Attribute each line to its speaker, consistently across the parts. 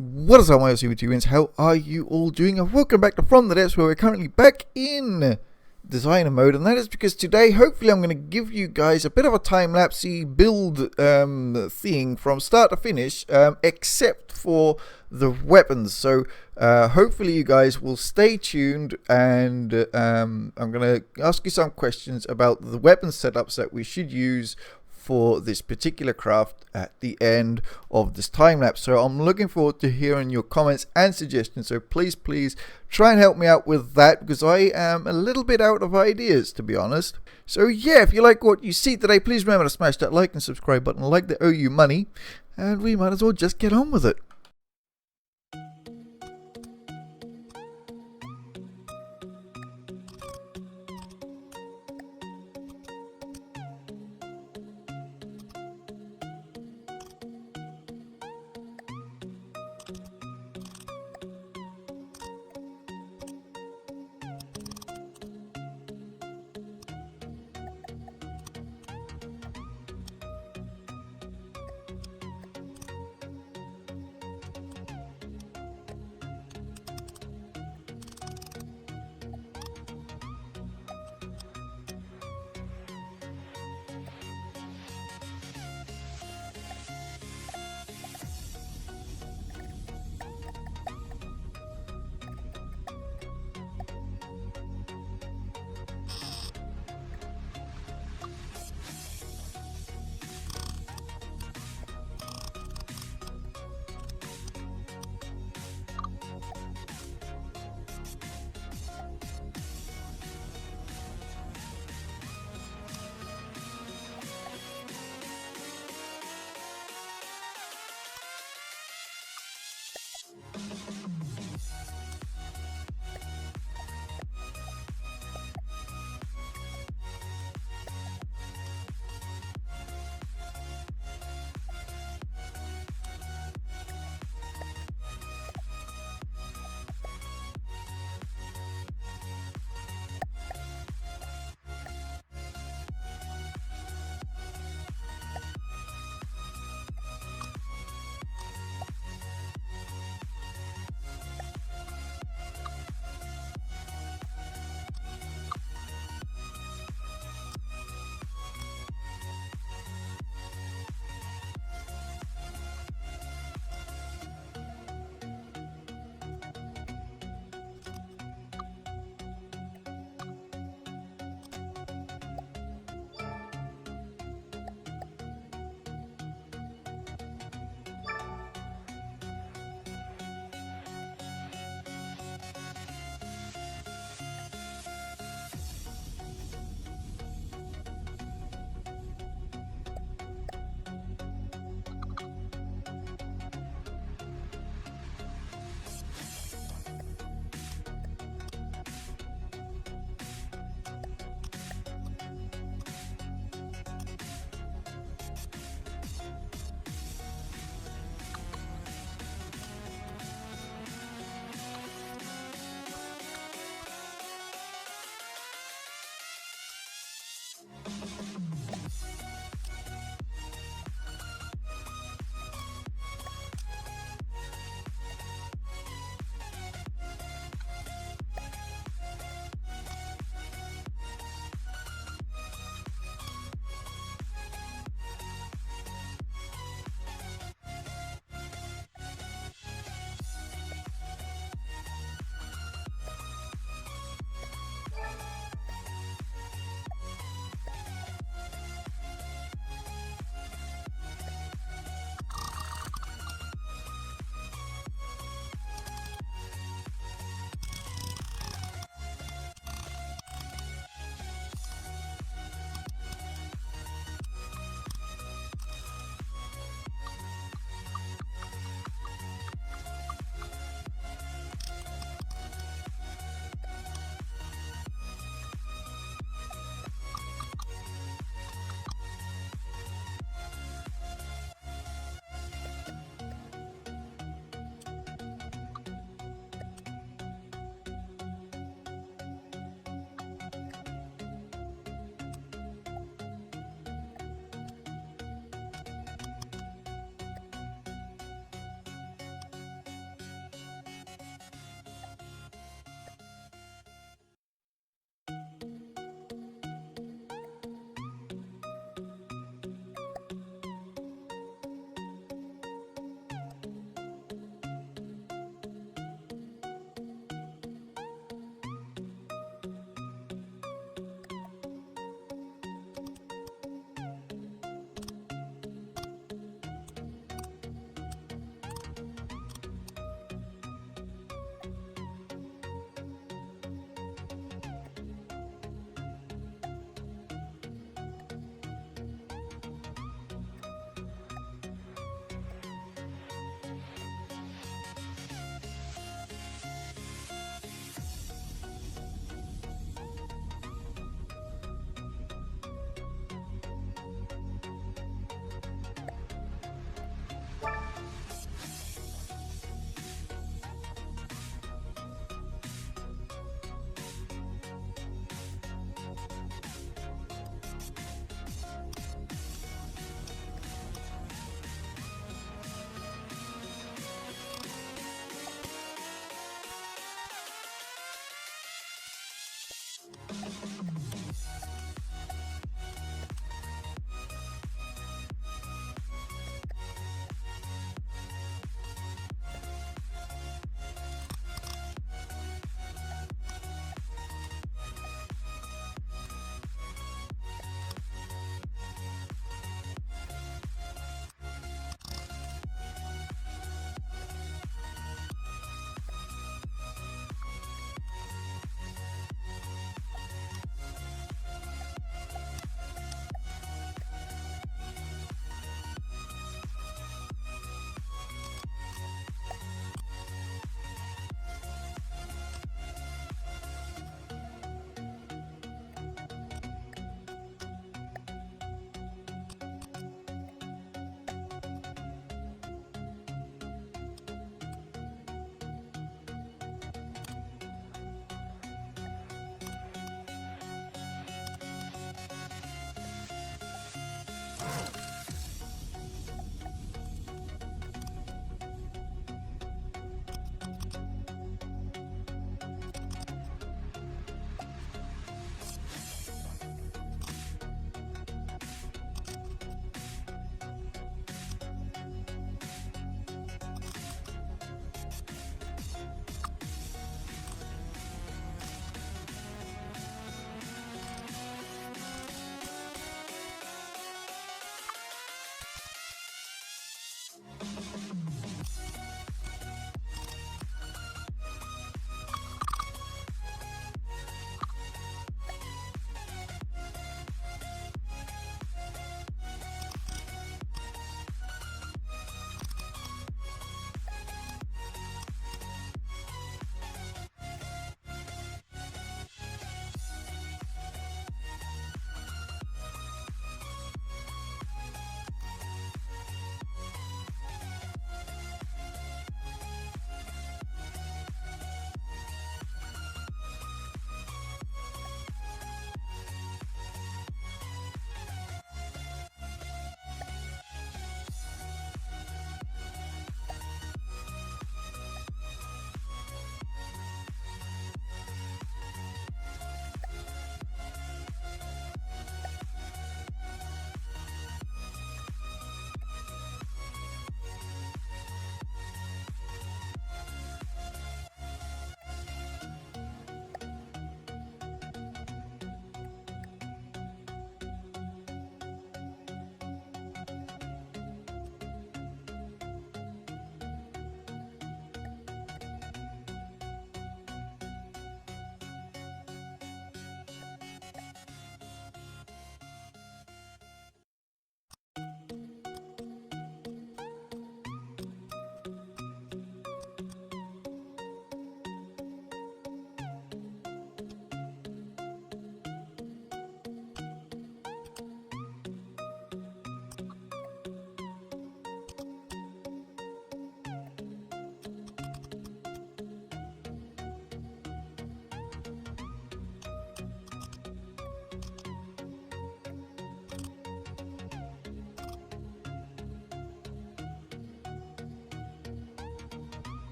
Speaker 1: What is up, my YouTubers? How are you all doing? And welcome back to From the Depths, where we're currently back in designer mode, and that is because today, hopefully, I'm going to give you guys a bit of a time-lapse build thing from start to finish, except for the weapons. So hopefully you guys will stay tuned, and I'm going to ask you some questions about the weapon setups that we should use for this particular craft at the end of this time lapse. So I'm looking forward to hearing your comments and suggestions, so please try and help me out with that, because I am a little bit out of ideas, to be honest. So yeah, if you like what you see today, please remember to smash that like and subscribe button, like they owe you money, and we might as well just get on with it.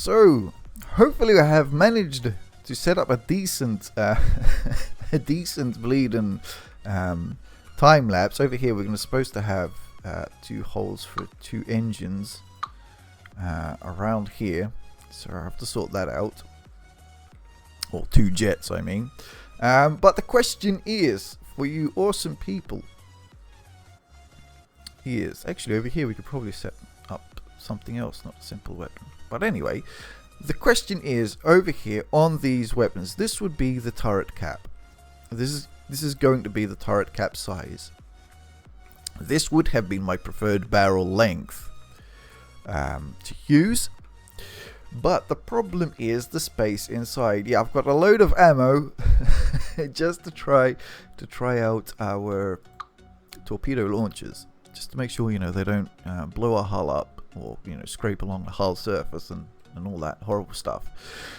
Speaker 1: So hopefully I have managed to set up a decent a decent bleeding time lapse. Over here we're supposed to have 2 holes for 2 engines around here, so I have to sort that out, or 2 jets I mean. But the question is, for you awesome people, is actually over here we could probably set up something else, not a simple weapon. But anyway, the question is, over here on these weapons, this would be the turret cap. This is going to be the turret cap size. This would have been my preferred barrel length to use, but the problem is the space inside. Yeah, I've got a load of ammo just to try out our torpedo launchers, just to make sure, you know, they don't blow our hull up, or, you know, scrape along the hull surface and all that horrible stuff.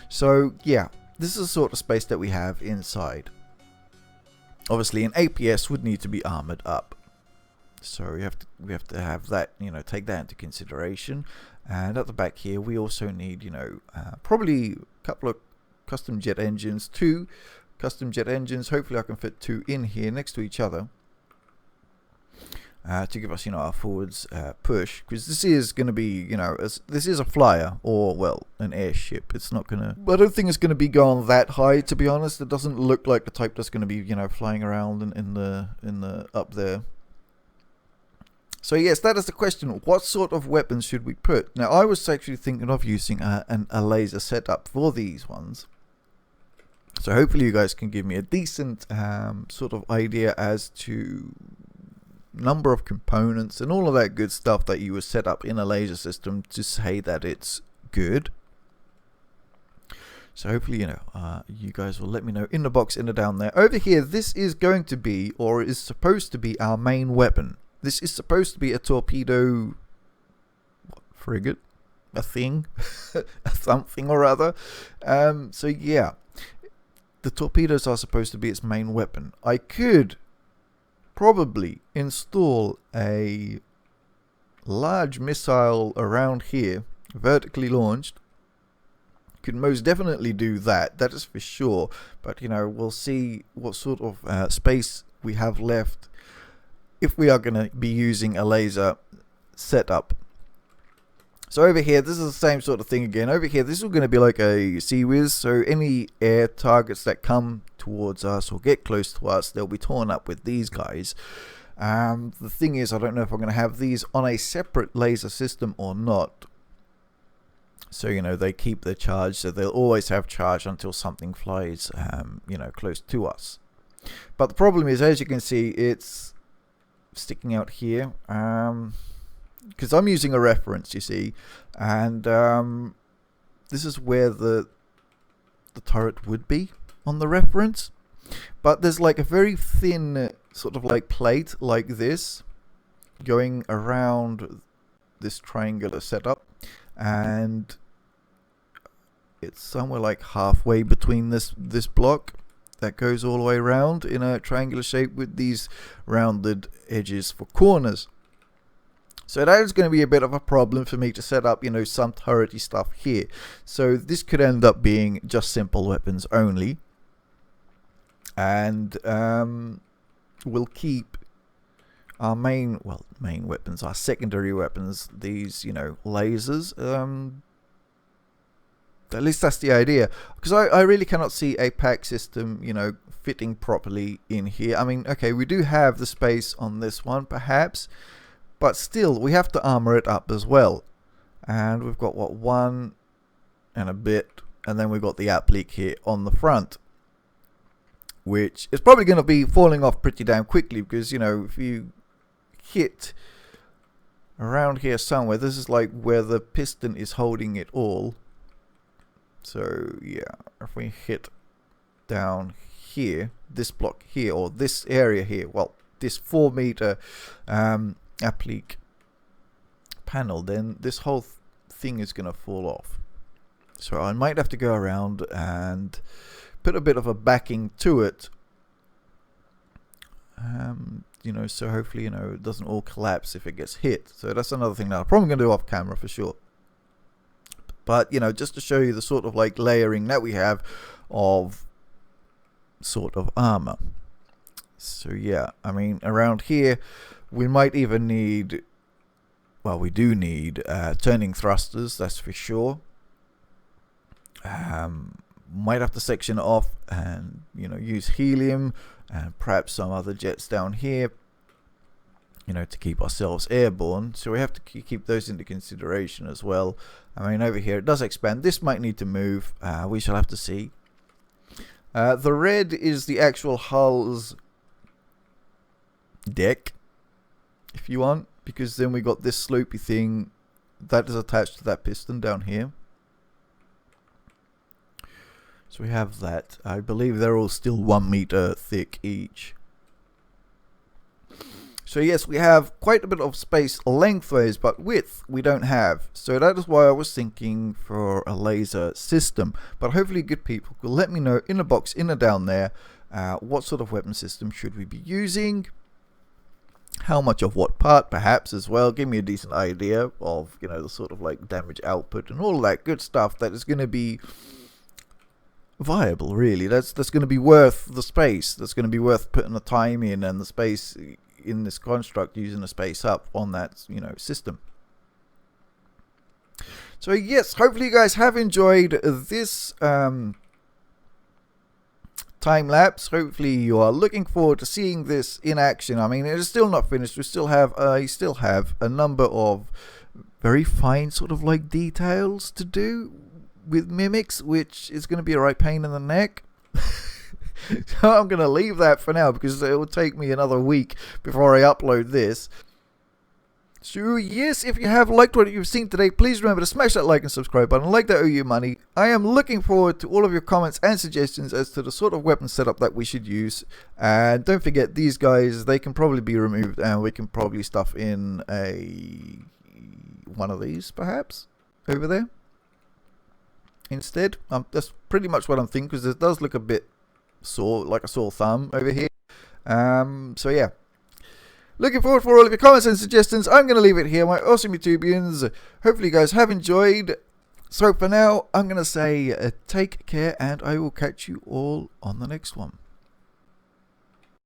Speaker 1: So yeah, this is the sort of space that we have inside. Obviously an APS would need to be armored up, so we have to have that, you know, take that into consideration. And at the back here we also need, you know, probably a couple of custom jet engines, 2 custom jet engines. Hopefully I can fit 2 in here next to each other, to give us, you know, our forwards push, because this is going to be, you know, this is a flyer, or well, an airship. It's not gonna, I don't think it's going to be going that high, to be honest. It doesn't look like the type that's going to be, you know, flying around in the up there. So yes, that is the question. What sort of weapons should we put? Now I was actually thinking of using a laser setup for these ones. So hopefully you guys can give me a decent sort of idea as to number of components and all of that good stuff that you would set up in a laser system to say that it's good. So hopefully, you know, you guys will let me know in the box in the down there. Over here, this is going to be, or is supposed to be, our main weapon. This is supposed to be a torpedo frigate, a thing, something or other. So yeah, the torpedoes are supposed to be its main weapon. I could probably install a large missile around here, vertically launched. Could most definitely do that, that is for sure. But, you know, we'll see what sort of space we have left if we are going to be using a laser setup. So over here, this is the same sort of thing again. Over here, this is going to be like a sea whiz, so any air targets that come towards us or get close to us, they'll be torn up with these guys. The thing is, I don't know if I'm going to have these on a separate laser system or not. So, you know, they keep their charge, so they'll always have charge until something flies, you know, close to us. But the problem is, as you can see, it's sticking out here. Because I'm using a reference, you see, and this is where the turret would be on the reference, but there's like a very thin sort of like plate like this going around this triangular setup, and it's somewhere like halfway between this block that goes all the way around in a triangular shape with these rounded edges for corners. So that is going to be a bit of a problem for me to set up, you know, some turrety stuff here. So this could end up being just simple weapons only. And we'll keep our main weapons, our secondary weapons, these, you know, lasers. At least that's the idea. Because I really cannot see a pack system, you know, fitting properly in here. I mean, okay, we do have the space on this one, perhaps. But still, we have to armor it up as well. And we've got, what, 1 and a bit. And then we've got the applique here on the front, which is probably going to be falling off pretty damn quickly. Because, you know, if you hit around here somewhere, this is like where the piston is holding it all. So, yeah, if we hit down here, this block here, or this area here, well, this 4 meter applique panel, then this whole thing is going to fall off. So I might have to go around and put a bit of a backing to it, you know, so hopefully, you know, it doesn't all collapse if it gets hit. So that's another thing that I'm probably going to do off camera for sure. But, you know, just to show you the sort of like layering that we have of sort of armor. So yeah, I mean, around here we might even need, well, we do need turning thrusters, that's for sure. Might have to section it off and, you know, use helium and perhaps some other jets down here, you know, to keep ourselves airborne. So we have to keep those into consideration as well. I mean, over here it does expand. This might need to move. We shall have to see. The red is the actual hull's deck, if you want, because then we got this slopey thing that is attached to that piston down here. So we have that. I believe they're all still 1 meter thick each. So yes, we have quite a bit of space lengthways, but width we don't have. So that is why I was thinking for a laser system. But hopefully good people will let me know in the box, in or down there, what sort of weapon system should we be using. How much of what part, perhaps, as well. Give me a decent idea of, you know, the sort of like damage output and all that good stuff that is going to be viable, really. That's going to be worth the space. That's going to be worth putting the time in and the space in this construct, using the space up on that, you know, system. So yes, hopefully you guys have enjoyed this time lapse. Hopefully you are looking forward to seeing this in action. I mean, it is still not finished. We still have a number of very fine sort of like details to do with mimics, which is going to be a right pain in the neck. So I'm going to leave that for now because it will take me another week before I upload this. So yes, if you have liked what you've seen today, please remember to smash that like and subscribe button. Like that owe you money. I am looking forward to all of your comments and suggestions as to the sort of weapon setup that we should use. And don't forget, these guys, they can probably be removed and we can probably stuff in one of these perhaps over there instead. That's pretty much what I'm thinking, because it does look a bit sore, like a sore thumb over here. So yeah, looking forward for all of your comments and suggestions. I'm going to leave it here, my awesome YouTubians. Hopefully you guys have enjoyed. So for now, I'm going to say take care, and I will catch you all on the next one.